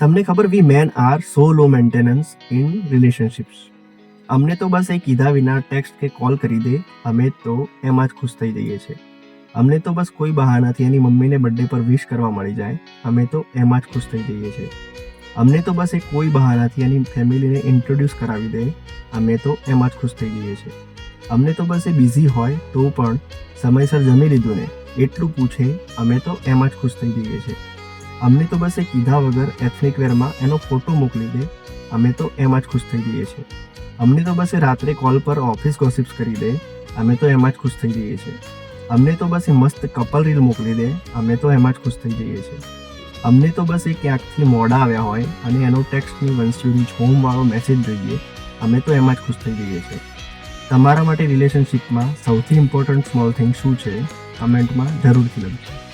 તમને ખબર we men are so low maintenance in relationships. અમને તો બસ એ કીધા વિના ટેક્સ્ટ કે કોલ કરી દે, અમે તો એમાં જ ખુશ થઈ જઈએ છીએ. અમને તો બસ કોઈ બહાનાથી એની મમ્મીને બર્થડે પર વિશ કરવા મળી જાય, અમે તો એમાં જ ખુશ થઈ જઈએ છીએ. અમને તો બસ એ કોઈ બહાનાથી એની ફેમિલીને ઇન્ટ્રોડ્યુસ કરાવી દે, અમે તો એમાં જ ખુશ થઈ જઈએ છીએ. અમને તો બસ એ બિઝી હોય તો પણ સમયસર જમી લીધું ને એટલું પૂછે, અમે તો એમાં જ ખુશ થઈ જઈએ છીએ. અમને તો બસ એ કીધા વગર એથનિક વેરમાં એનો ફોટો મોકલી દે, અમે તો એમાં જ ખુશ થઈ જઈએ છીએ. અમને તો બસ એ રાત્રે કોલ પર ઓફિસ ગોસિપ્સ કરી દે, અમે તો એમાં જ ખુશ થઈ જઈએ છીએ. અમને તો બસ એ મસ્ત કપલ રીલ મોકલી દે, અમે તો એમાં જ ખુશ થઈ જઈએ છીએ. અમને તો બસ એ ક્યાંકથી મોડા આવ્યા હોય અને એનો ટેક્સ્ટની વન્સ યુ રીચ હોમ વાળો મેસેજ જોઈએ, અમે તો એમાં જ ખુશ થઈ જઈએ છીએ. તમારા માટે રિલેશનશિપમાં સૌથી ઇમ્પોર્ટન્ટ સ્મોલ થિંગ શું છે? કમેન્ટમાં જરૂરથી લખજો.